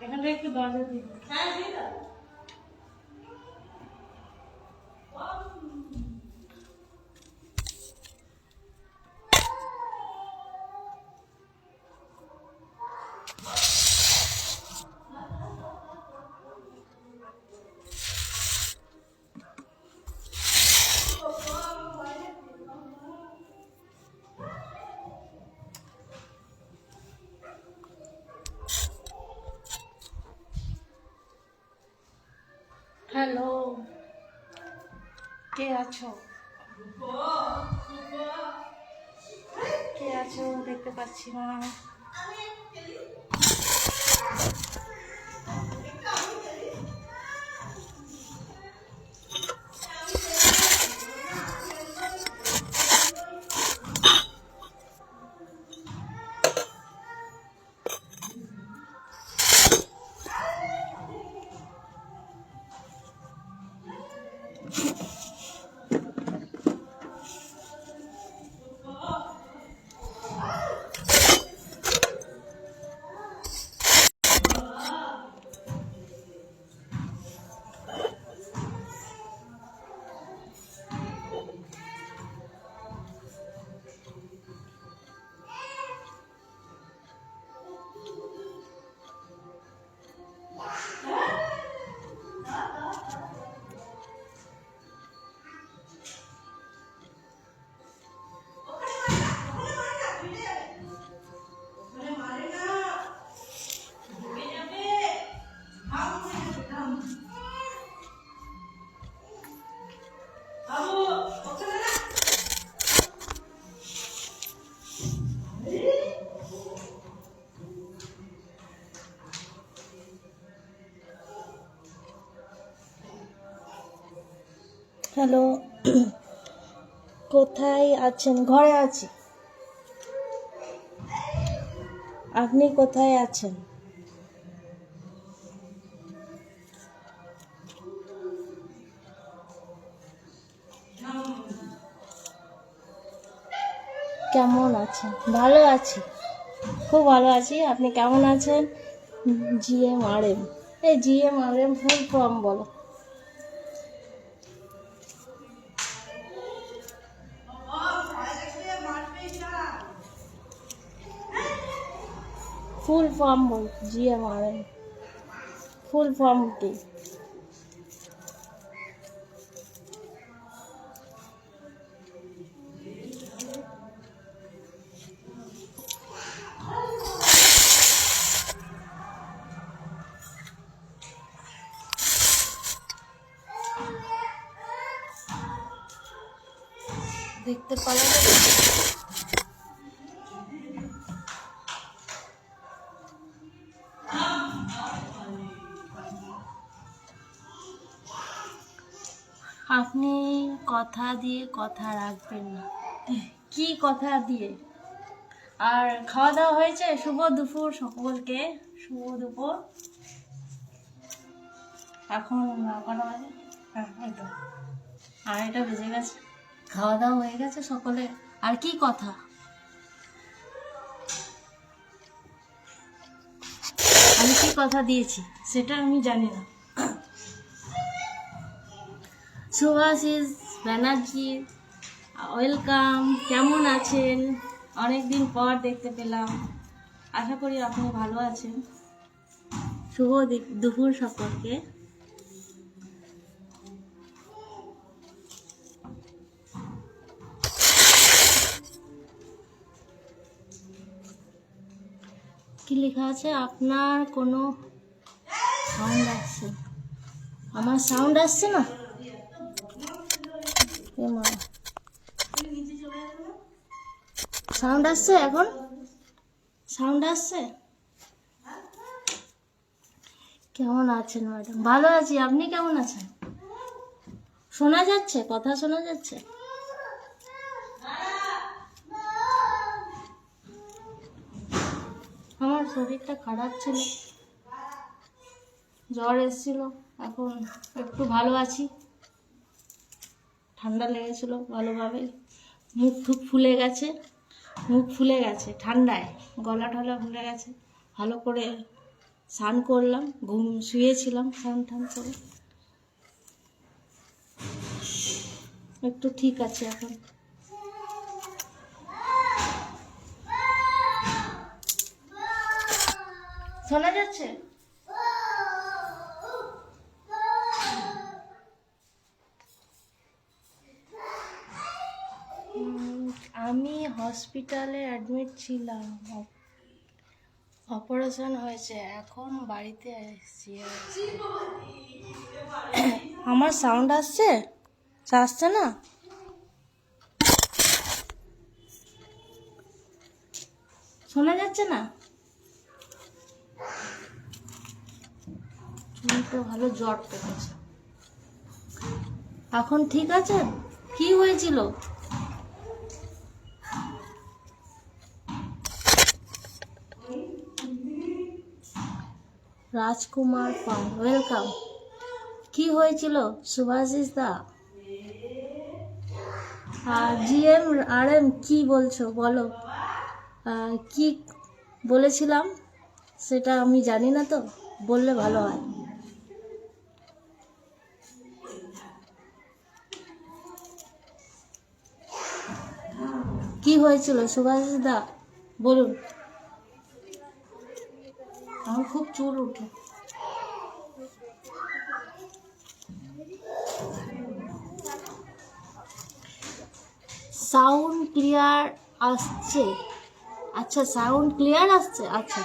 এখানে একটু দরজা দিই। হ্যাঁ দিয়ে দাও। হ্যালো, কে আছো? কে আছো দেখতে পাচ্ছি না। হ্যালো, কোথায় আছেন? ঘরে আছি। আপনি কোথায় আছেন? কেমন আছেন? ভালো আছি, খুব ভালো আছি। আপনি কেমন আছেন? GMRM। এই GMRM ফুল ফর্ম বলো। ফুল ফর্ম বল। GMRM ফুল ফর্ম কি? দেখতে পারো না? আপনি কথা দিয়ে কথা রাখবেন না। কি কথা দিয়ে? আর খাওয়া দাওয়া হয়েছে? শুভ দুপুর সকলকে, শুভ দুপুর। এখন কটা বাজে? হ্যাঁ, একদম 2:30 বেজে গেছে। খাওয়া দাওয়া হয়ে গেছে সকলে। আর কি কথা? আমি কি কথা দিয়েছি সেটা আমি জানি না। সুভাশিস ব্যানার্জি, ওয়েলকাম। কেমন আছেন? অনেকদিন পর দেখতে পেলাম। আশা করি আপনি ভালো আছেন। শুভ দুপুর সকলকে। কি লেখা আছে? আপনার কোনো সাউন্ড আসছে? আমার সাউন্ড আসছে না? সাউন্ড আসছে? এখন সাউন্ড আসছে? কেমন আছেন ম্যাডাম? ভালো আছি। আপনি কেমন আছেন? শোনা যাচ্ছে? কথা শোনা যাচ্ছে? আমার শরীরটা খারাপ ছিল, জ্বর এসেছিল, এখন একটু ভালো আছি। ঠান্ডা লেগেছিল ভালোভাবে, মুখ টুক ফুলে গেছে, মুখ ফুলে গেছে ঠান্ডায়, গলা টলা ফুলে গেছে। ভালো করে স্নান করলাম, শুয়েছিলাম, স্নান টান করে একটু ঠিক আছে এখন। শোনা যাচ্ছে? আমি হসপিটালে অ্যাডমিট ছিলাম, অপারেশন হয়েছে, এখন বাড়িতে এসেছি। আমার সাউন্ড আসছে? আসছে না? শোনা যাচ্ছে না? চুলটা ভালো জ্বর পেয়েছে। এখন ঠিক আছে? কি হয়েছিল? রাজকুমার পাল, ওয়েলকাম। কি হয়েছিল সুভাষিস দা? জিএম আর এম কি বলছো বলো? কি বলেছিলাম সেটা আমি জানি না, তো বললে ভালো হয়। কি হয়েছিল সুভাষিস দা বলুন। আমার খুব চুল উঠে। সাউন্ড ক্লিয়ার আসছে? আচ্ছা, সাউন্ড ক্লিয়ার আসছে, আচ্ছা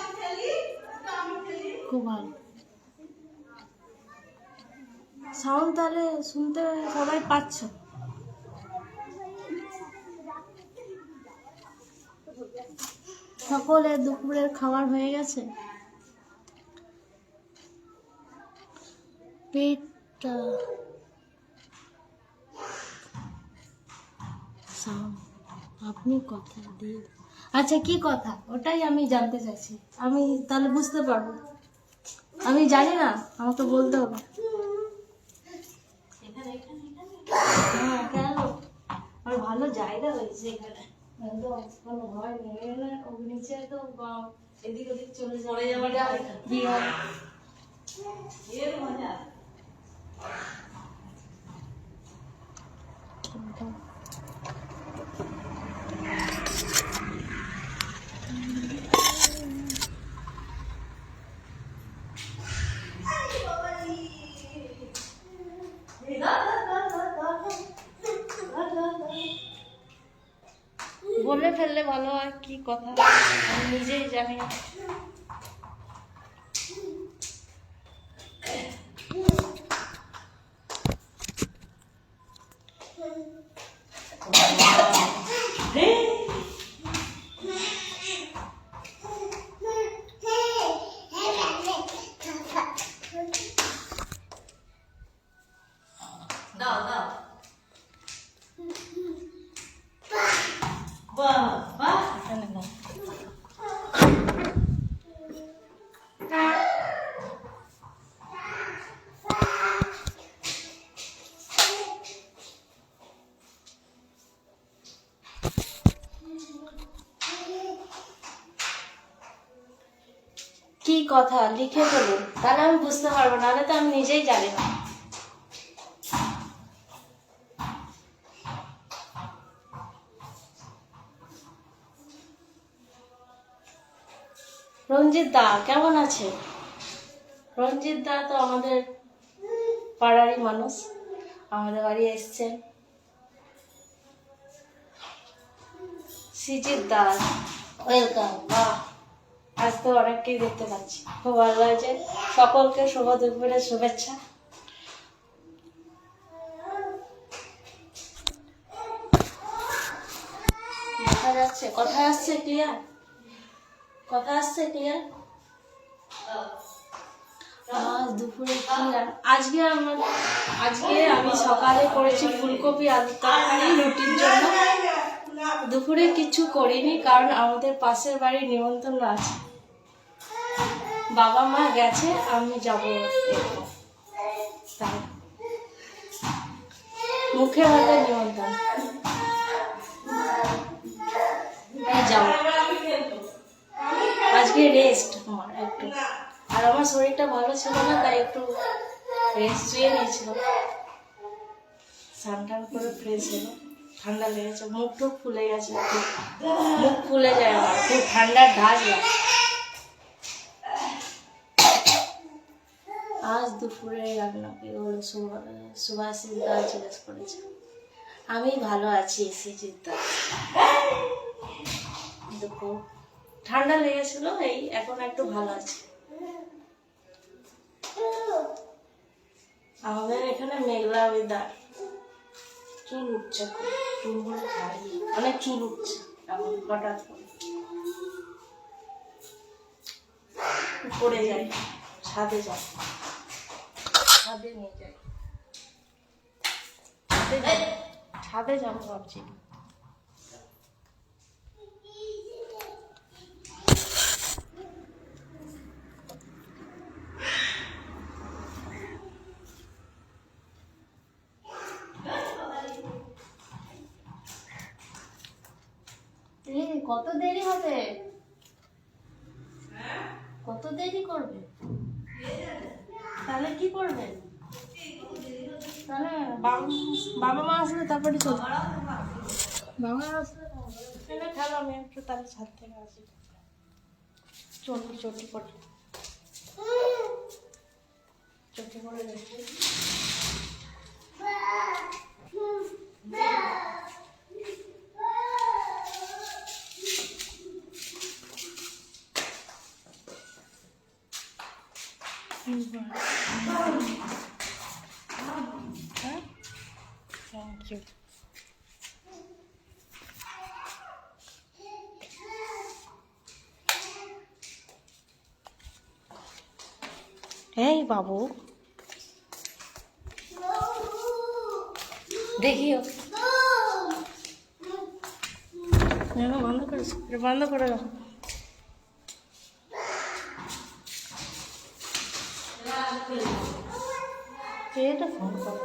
খুব ভালো। সাউন্ড তাহলে শুনতে সবাই পাচ্ছ? সকলে দুপুরের খাবার হয়ে গেছে? পেটটা আপনি কথা দিয়ে, আচ্ছা কি কথা ওটাই আমি জানতে চাইছি। আমি তাহলে বুঝতে পারবো। আমি জানি না, আমাকে বলতে হবে। হ্যাঁ কেন, আর ভালো জায়গা হয়েছে এখানে, কোনো ভয় নেই। নিচে তো এদিক ওদিক চলে যাওয়া বলে ফেললে ভালো হয়। কি কথা আমি নিজেই জানি না। কি কথা লিখে ফেলুন, তাহলে আমি বুঝতে পারবো, নাহলে তো আমি নিজেই জানি না। রঞ্জিত দা কেমন আছে? রঞ্জিত দা তো আমাদের পাড়ারই মানুষ, আমাদের বাড়ি এসছেন। সিজিত দা ওয়েলকাম। বাহ, আজ তো অনেককেই দেখতে পাচ্ছি, খুব ভালো লাগছে। সকলকে শুভ দুপুরের শুভেচ্ছা। দেখা যাচ্ছে, কথা আসছে ক্লিয়ার? কথা আসছে ক্লিয়ার? আজ দুপুরে আজকে আমি সকালে করেছি ফুলকপি আলু তরকারি রুটির জন্য। দুপুরে কিছু করিনি, কারণ আমাদের পাশের বাড়ির নিমন্ত্রণ আছে। বাবা মা গেছে, আমি যাবো। মুখে ভাতের নিমন্ত্রণ। আজকে রেস্ট আমার একটু, আর আমার শরীরটা ভালো ছিল না, তাই একটু রেস্ট শুয়ে নিয়েছিল। স্নান টান করে ফ্রেশ হলো, ঠান্ডা লেগেছে, মুখ টুক ফুলে গেছে, মুখ ফুলে যায় আমার, খুব ঠান্ডার ঢাস লাগে। আজ দুপুরে রান্না কি হলো সুভাষিস দা জিজ্ঞেস করেছে। আমি ভালো আছি, সুচিত্রা। দুপুর ঠান্ডা লেগেছিল, এই এখন একটু ভালো আছে। আমাদের এখানে মেঘলা ওয়েদার, চুল উঠছে, চুলগুলো অনেক চুল উঠছে এখন হঠাৎ করে। উপরে যাই, ছাদে যাই, ছাদে নিয়ে যাই, ছাদে যাবো ভাবছি। কত দেরি হবে, কত দেরি করবে, তাহলে কি করবে? তাহলে বাবা মা আসলে তারপরে চল, বাবা আসলে খেলো, আমি একটু তাহলে ছাদ থেকে আসি, চটি চটি করে চটি করে দেখি। Thank you. Hey বাবু, দেখিও বন্ধ করেছো, বন্ধ করে দাও। এটা ফোন করো।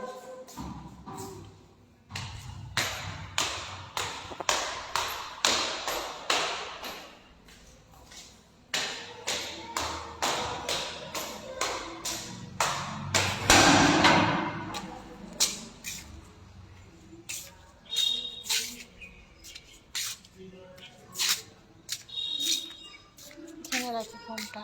রাখি ফোনটা।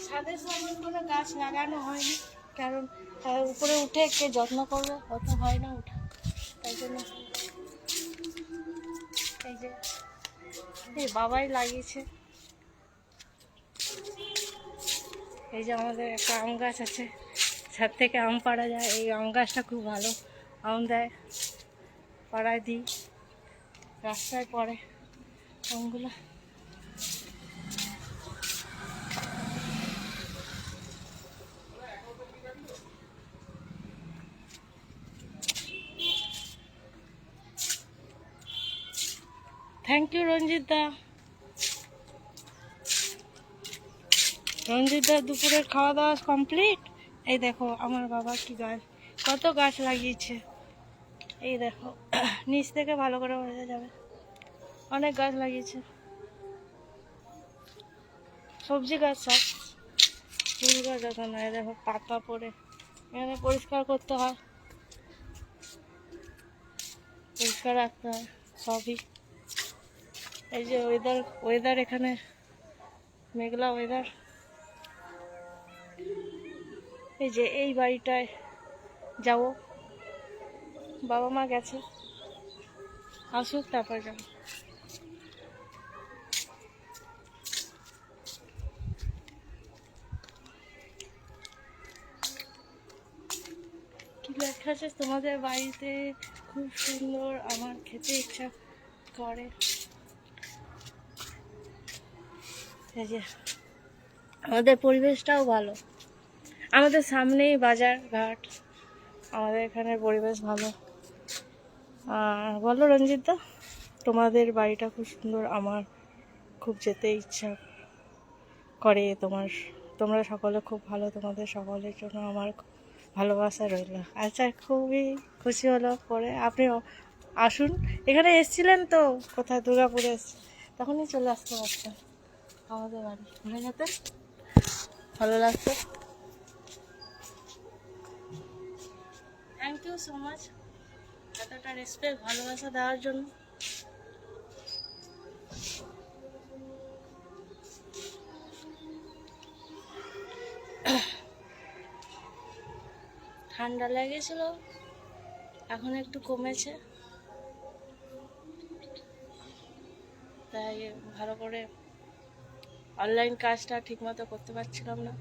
ছাদের সামনে কোনো গাছ লাগানো হয়নি, কারণ উপরে উঠে কে যত্ন করবে, অত হয় না উঠা, তাই জন্য এই যে বাবাই লাগিয়েছে। এই যে আমাদের একটা আম গাছ আছে, ছাদ থেকে আম পাড়া যায়, এই আম গাছটা খুব ভালো আম দেয়, পাড়ায় দিই, রাস্তায় পড়ে আমগুলো। থ্যাংক ইউ রঞ্জিত দা। রঞ্জিত দা দুপুরের খাওয়া দাওয়া কমপ্লিট। এই দেখো আমার বাবা কি গাছ, কত গাছ লাগিয়েছে, এই দেখো নিচ থেকে ভালো করে বোঝা যাবে, অনেক গাছ লাগিয়েছে, সবজি গাছ সব, ফুল গাছ এখন নয়, দেখো পাতা পড়ে, এখানে পরিষ্কার করতে হয়, পরিষ্কার রাখতে হয় সবই। এই যে ওয়েদার এখানে মেঘলা ওয়েদার। এই যে এই বাড়িটায় যাবো, বাবা মা গেছে, আসুক তারপর যাবো। কি লেখা আছে তোমাদের বাড়িতে, খুব সুন্দর, আমার খেতে ইচ্ছা করে। এই যে আমাদের পরিবেশটাও ভালো, আমাদের সামনেই বাজার ঘাট, আমাদের এখানের পরিবেশ ভালো। বলো রঞ্জিতদা, তোমাদের বাড়িটা খুব সুন্দর, আমার খুব যেতে ইচ্ছা করে। তোমরা সকলে খুব ভালো, তোমাদের সকলের জন্য আমার ভালোবাসা রইল। আচ্ছা, খুবই খুশি হলো। পরে আপনি আসুন, এখানে এসেছিলেন তো কোথায়, দুর্গাপুরে এসেছি, তখনই চলে আসতে পারতেন আমাদের বাড়ি, ঘুরে যেতেন, ভালো লাগতো। থ্যাংক ইউ সো মাচ এতটা রেসপেক্ট, ভালোবাসা দেওয়ার জন্য। ঠান্ডা লেগেছিল, এখন একটু কমেছে, তাই ভালো করে অনলাইন কাজটা ঠিকমতো করতে পারছিলাম না।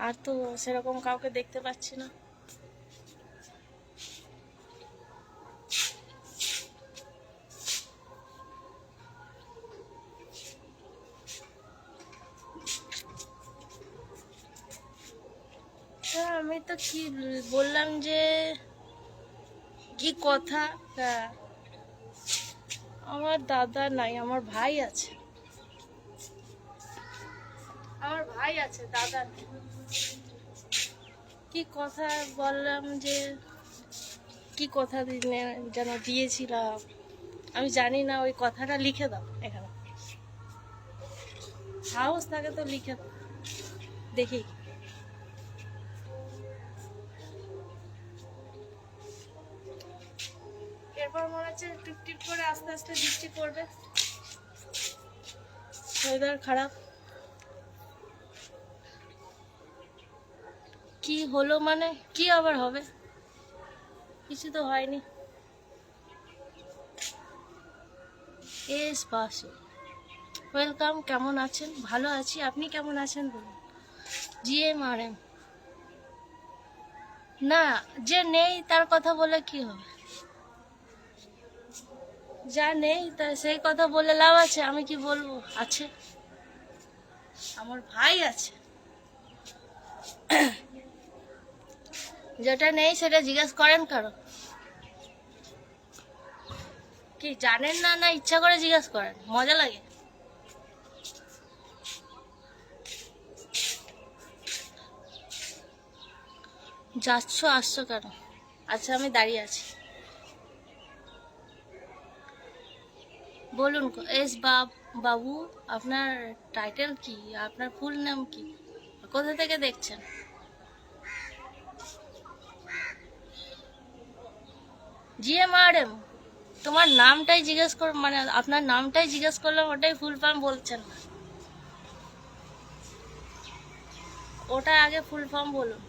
আর তো সেরকম কাউকে দেখতে পাচ্ছি না। হ্যাঁ, আমি তো কি বললাম যে কি কথা, হ্যাঁ, আমার দাদা নাই, আমার ভাই আছে, দাদা নেই। কি কথা বললাম যে কি কথা যেন দিয়েছিলাম, আমি জানি না, ওই কথাটা লিখে দাও এখানে, সাহস থাকে তো লিখে দাও, দেখি। এরপর মনে হচ্ছে টিপ টিপ করে আস্তে আস্তে বৃষ্টি পড়বে, ওয়েদার খারাপ। কি হলো মানে, কি আবার হবে, কিছু তো হয়নি। এস বাসু, ওয়েলকাম, কেমন আছেন? ভালো আছি, আপনি কেমন আছেন বলুন। GMRM, না, যে নেই তার কথা বলে কি হবে, যা নেই তা সেই কথা বলে লাভ আছে? আমি কি বলবো, আছে, আমার ভাই আছে। যেটা নেই সেটা জিজ্ঞেস করেন কারো, কি জানেন না, না ইচ্ছা করে জিজ্ঞেস করেন, মজা লাগে। যাচ্ছ আসছো কেন? আচ্ছা, আমি দাঁড়িয়ে আছি, বলুন। এস বাবু, আপনার টাইটেল কি, আপনার ফুল নাম কি, কোথা থেকে দেখছেন? GMRM, তোমার নামটাই জিজ্ঞেস কর, মানে আপনার নামটাই জিজ্ঞেস করলাম, ওটাই ফুল ফর্ম বলছেন না, ওটা আগে ফুল ফর্ম বলুন।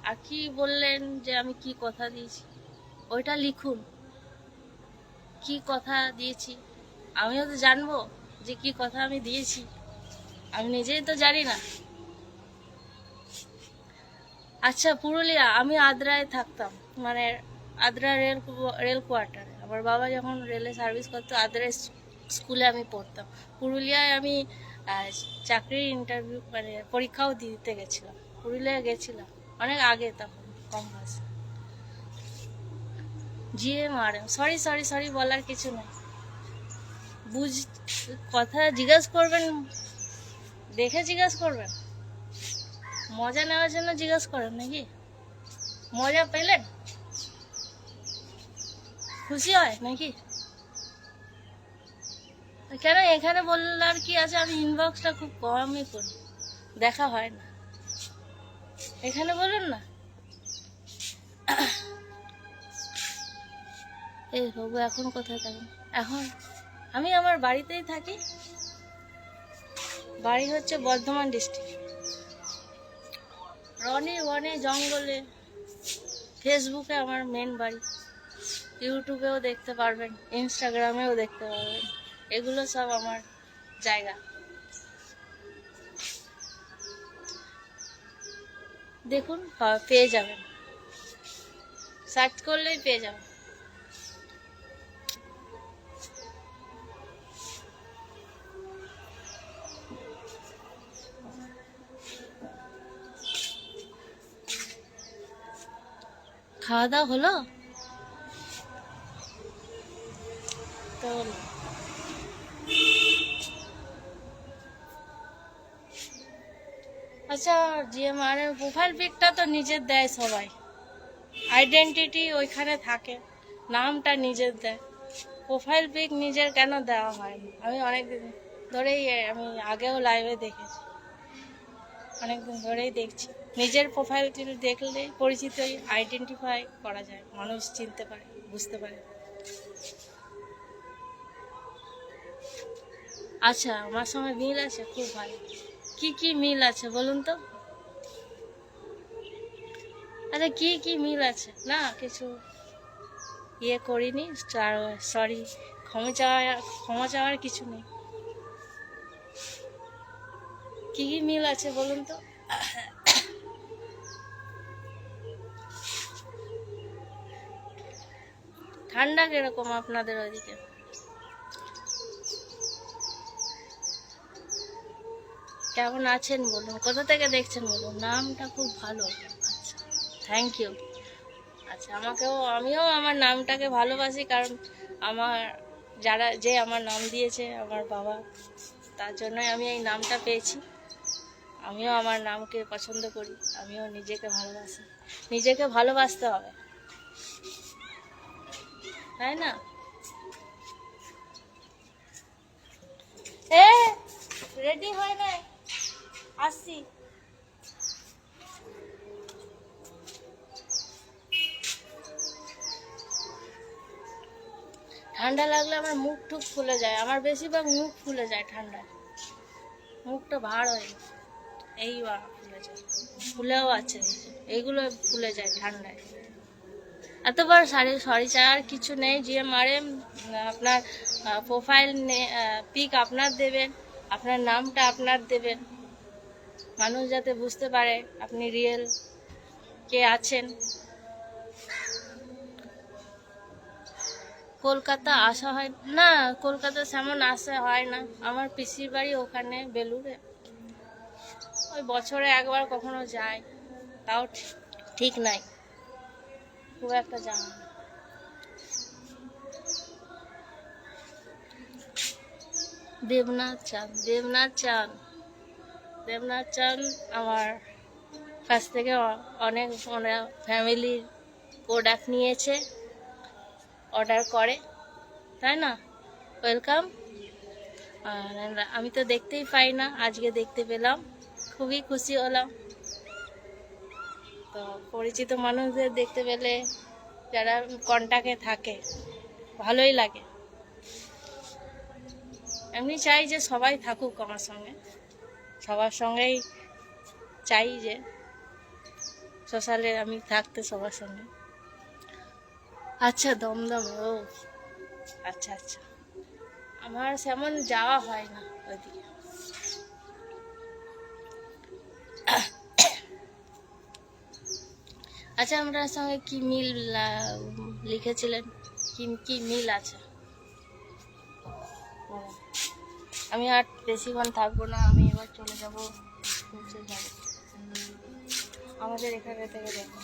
আর কি বললেন যে আমি কি কথা দিয়েছি, ওইটা লিখুন, কি কথা দিয়েছি, আমিও তো জানবো যে কি কথা আমি দিয়েছি, আমি নিজেই তো জানি না। আচ্ছা, পুরুলিয়া, আমি আদ্রায় থাকতাম, মানে আদ্রা রেল কোয়ার্টারে, আমার বাবা যখন রেলে সার্ভিস করতো, আদ্রা স্কুলে আমি পড়তাম। পুরুলিয়ায় আমি চাকরির ইন্টারভিউ, মানে পরীক্ষাও দিতে গেছিলাম, পুরুলিয়া গেছিলাম অনেক আগে, তখন কম বয়সে। GMRM, সরি সরি সরি বলার কিছু নেই, কথা জিজ্ঞাসা করবেন, দেখে জিজ্ঞাসা করবেন, মজা নেওয়ার জন্য জিজ্ঞাসা করেন নাকি? মজা পেলেন, খুশি হয় নাকি? কেন এখানে বললে আর কি আছে, আমি ইনবক্সটা খুব কমই করি, দেখা হয় না, এখানে বলুন না। এই বাবু, এখন কোথায় থাকেন? এখন আমি আমার বাড়িতেই থাকি, বাড়ি হচ্ছে বর্ধমান ডিস্ট্রিক্ট, রনি বনে জঙ্গলে। ফেসবুকে আমার মেন বাড়ি, ইউটিউবেও দেখতে পারবেন, ইনস্টাগ্রামেও দেখতে পারবেন, এগুলো সব আমার জায়গা। দেখুন, পেয়ে যাবেন, সার্চ করলেই পেয়ে যাবেন। খাওয়া দাওয়া হলো তো? আচ্ছা, জিএমআর প্রোফাইল পিকটা তো নিজের দেয় সবাই, আইডেন্টিটি ওইখানে থাকে, নামটা নিজের দেয়, প্রোফাইল পিক নিজের কেন দেওয়া হয় না? আমি অনেকদিন ধরেই, আমি আগেও লাইভে দেখেছি, অনেকদিন ধরেই দেখছি নিজের প্রোফাইল দেখলেই পরিচিত আইডেন্টিফাই করা যায়, মানুষ চিনতে পারে, বুঝতে পারে। আচ্ছা, আমার সঙ্গে মিল আছে, খুব ভালো। কি কি মিল আছে বলুন তো? আচ্ছা, কি কি মিল আছে? না কিছু ইয়ে করিনি, সরি, ক্ষমা চাওয়ার কিছু নেই। কি কি মিল আছে বলুন তো? ঠান্ডা কিরকম আপনাদের ওইদিকে? কেমন আছেন বলুন, কোথা থেকে দেখছেন বলুন, নামটা খুব ভালো। আচ্ছা, থ্যাংক ইউ। আচ্ছা, আমিও আমার নামটাকে ভালোবাসি, কারণ আমার যে আমার নাম দিয়েছে আমার বাবা, তার জন্যই আমি এই নামটা পেয়েছি। আমিও আমার নামকে পছন্দ করি, আমিও নিজেকে ভালোবাসি। নিজেকে ভালোবাসতে হবে, তাই না? রেডি হয় না, আসছি। ঠান্ডা লাগলে আমার মুখ টুক ফুলে যায়, আমার বেশিরভাগ মুখ ফুলে যায় ঠান্ডায়, মুখটা ভার হয়ে যায়, এই ফুলে যায়, ফুলেও আছে, এইগুলো ফুলে যায় ঠান্ডায়। এতবার সরি চার কিছু নেই, জিএমআরএ আপনার প্রোফাইল পিক আপনার দেবেন, আপনার নামটা আপনার দেবেন, মানুষ যাতে বুঝতে পারে আপনি রিয়েল কে আছেন। কলকাতা আসা হয় না, কলকাতা তেমন আসা হয় না, আমার পিসির বাড়ি ওখানে বেলুড়ে, ওই বছরে একবার কখনো যায়, তাও ঠিক নাই, খুব একটা যাওয়া হয়। দেবনাথ চাঁদ আমার কাছ থেকে অনেক ফ্যামিলির প্রোডাক্ট নিয়েছে, অর্ডার করে, তাই না? ওয়েলকাম। আর আমি তো দেখতেই পাই না, আজকে দেখতে পেলাম, খুবই খুশি হলাম। তো পরিচিত মানুষদের দেখতে পেলে, যারা কন্টাক্টে থাকে, ভালোই লাগে। এমনি চাই যে সবাই থাকুক আমার সঙ্গে, সবার সঙ্গেই চাই যে সোশ্যালে আমি থাকতে সবার সঙ্গে। আচ্ছা, দমদম, ও আচ্ছা আচ্ছা, আমার সেমন যাওয়া হয় না ওইদিকে। আচ্ছা, আপনার সঙ্গে কি মিল লিখেছিলেন, কি কি মিল আছে? আমি আর বেশিক্ষণ থাকবো না, আমি এবার চলে যাব, আমাদের এখানে থেকে দেখো,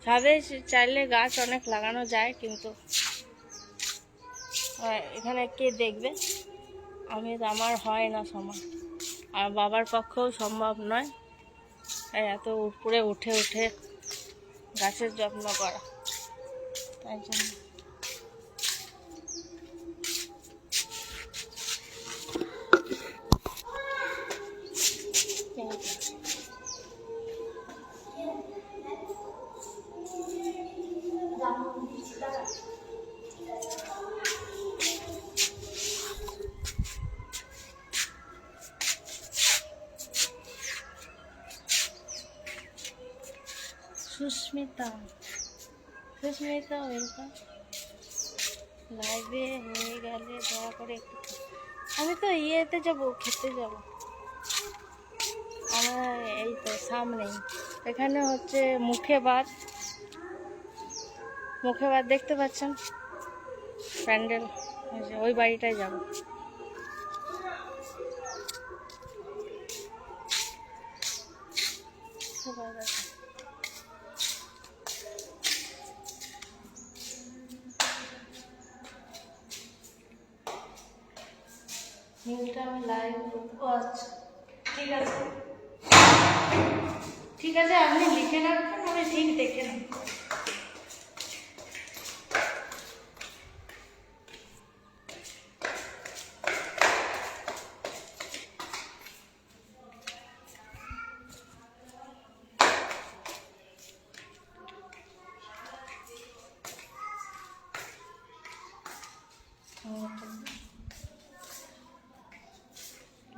ছাদে চাইলে গাছ অনেক লাগানো যায়, কিন্তু এখানে কে দেখবে, আমার হয় না সময়, আর বাবার পক্ষেও সম্ভব নয়, এত উপরে উঠে উঠে গাছের যত্ন করা, তাই জন্য। সুস্মিতা, ওয়েলকাম। লাইভে হয়ে গেলে দয়া করে একটু, আমি তো ইয়েতে যাব, খেতে যাব, আমার এই তো সামনেই, এখানে হচ্ছে মুখে ভাত দেখতে পাচ্ছেন, প্যান্ডেল, ওই বাড়িটায় যাব। করে দেখো। নীলটা আমি লাইভ করবো। আচ্ছা ঠিক আছে, ঠিক আছে, আপনি লিখে রাখবেন, আমি ঠিক দেখে নেব।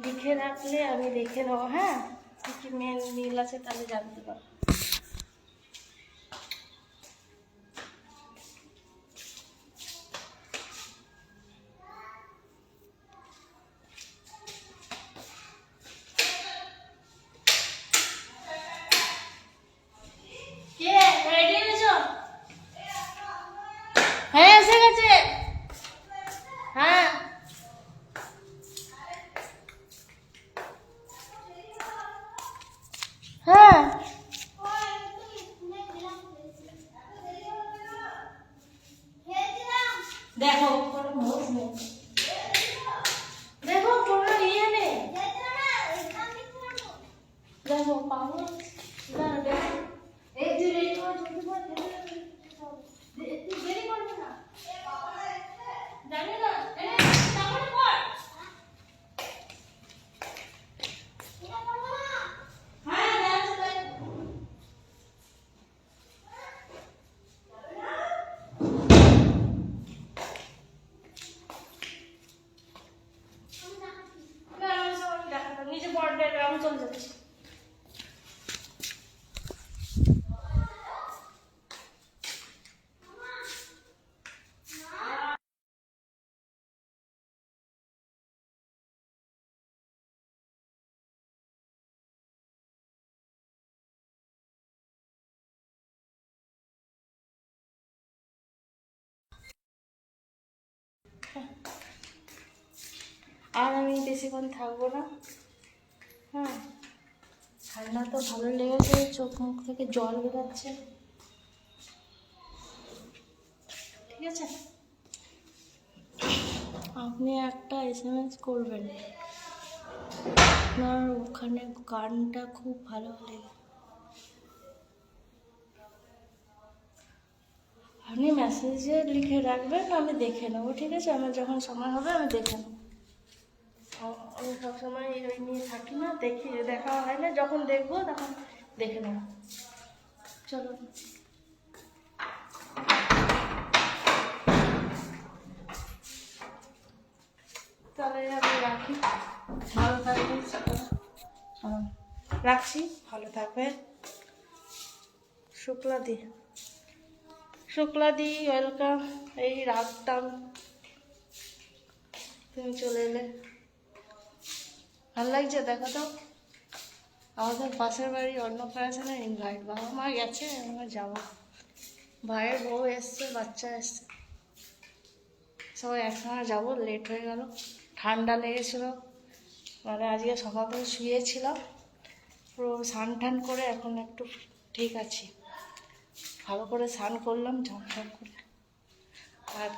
লিখে রাখলে আমি দেখে নেবো। হ্যাঁ, কি কি মেন মিল আছে তাহলে জানতে পারবো। হ্যাঁ এসে গেছে। হ্যাঁ হ্যাঁ দেখো কোনো নোট নেই, দেখো কোনো ইয়ে নেই, দেখো পাবো না, দেখো এই যে রেডি করে চলতে পারবে, তুই দেরি করবে না, জানি না তাহলে কর। নিজে পড়তে আমি চলে যাচ্ছি। আর আমি বেশিক্ষণ থাকবো না। হ্যাঁ, ঠান্ডা তো ভালো লেগেছে, চোখ মুখ থেকে জল বেরোচ্ছে। ঠিক আছে, আপনি একটা SMS করবেন, আপনার ওখানে গানটা খুব ভালো লেগে। আপনি মেসেজে লিখে রাখবেন, আমি দেখে নেবো। ঠিক আছে, আমার যখন সময় হবে আমি দেখে নেবো। আমি সবসময় ওই নিয়ে থাকি না, দেখা হয় না, যখন দেখবো তখন দেখে নেবো। চলো তাহলে আমি রাখি, ভালো থাকবেন, রাখছি, ভালো থাকবেন। শুক্লাদি ওয়েলকাম। এই রাখতাম, তুমি চলে এলে, ভালো লাগছে। দেখো তো আমাদের পাশের বাড়ি অন্নপ্রাশনের ইনভাইট, বাবা মা গেছে, আমরা যাবো, ভাইয়ের বউ এসছে, বাচ্চা এসছে, সবাই একসঙ্গে যাবো। লেট হয়ে গেল, ঠান্ডা লেগেছিল, মানে আজকে সকাল থেকে শুয়েছিলাম, পুরো স্নান টান করে এখন একটু ঠিক আছি, ভালো করে স্নান করলাম ঝমঝম করে। আর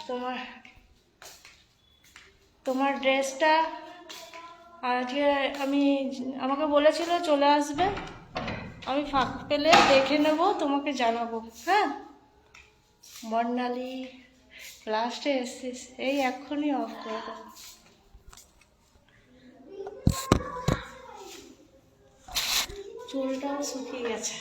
তোমার ড্রেসটা আজকে আমাকে বলেছিল চলে আসবে, আমি ফাঁক পেলে দেখে নেব, তোমাকে জানাবো। হ্যাঁ, বর্ণালী লাস্টে এসছিস, এই এক্ষুনি অফ করে দেবো। চুলটাও শুকিয়ে গেছে।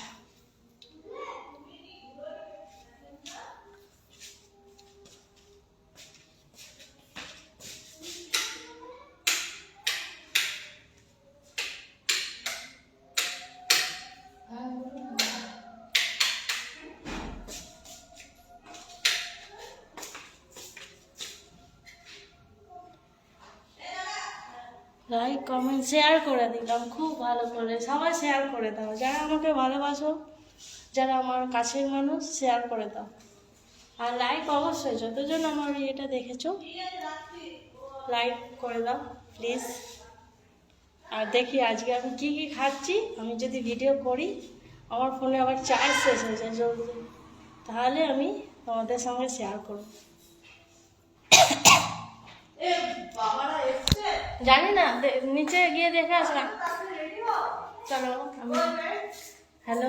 লাইক কমেন্ট শেয়ার করে দিলাম, খুব ভালো করে সবাই শেয়ার করে দাও, যারা আমাকে ভালোবাসো, যারা আমার কাছের মানুষ, শেয়ার করে দাও। আর লাইক অবশ্যই, যতজন আমার এটা দেখেছো লাইক করে দাও প্লিজ। আর দেখি আজকে আমি কি কি খাচ্ছি, আমি যদি ভিডিও করি আমার ফোনে আবার চার্জ শেষ হয়েছে জলদি, তাহলে আমি তোমাদের সঙ্গে শেয়ার করব। জানি না, নিচে গিয়ে দেখে আসলাম। চলো আমি হ্যালো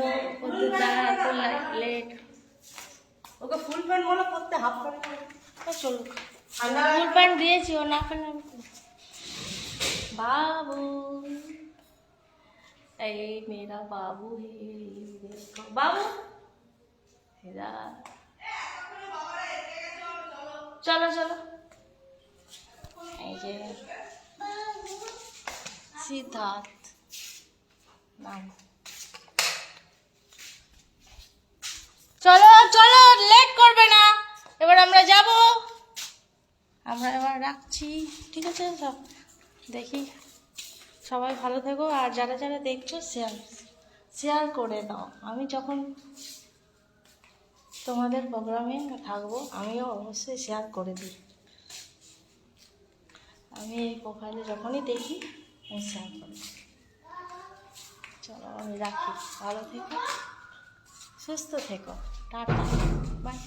লেট। ওকে ফুল প্যান্ট বলো করতে, হাফ প্যান্ট চলুক, আমি ফুল প্যান্ট দিয়েছি, ও না পেলে बाबू ऐ मेरा बाबू है देखो बाबू हेरा चलो चलो এই যে সিদ্ধার্থ নাম। চলো চলো লেট করবে না, এবার আমরা যাব, আমরা এবার রাখছি, ঠিক আছে? সব দেখি, সবাই ভালো থেকো, আর যারা যারা দেখছো শেয়ার করে দাও। আমি যখন তোমাদের প্রোগ্রামে থাকবো আমিও অবশ্যই শেয়ার করে দিই। আমি এই প্রোফাইলে যখনই দেখি আমি শেয়ার করি। চলো আমি রাখি, ভালো থেকো, সুস্থ থেকো, টাটা, বাই।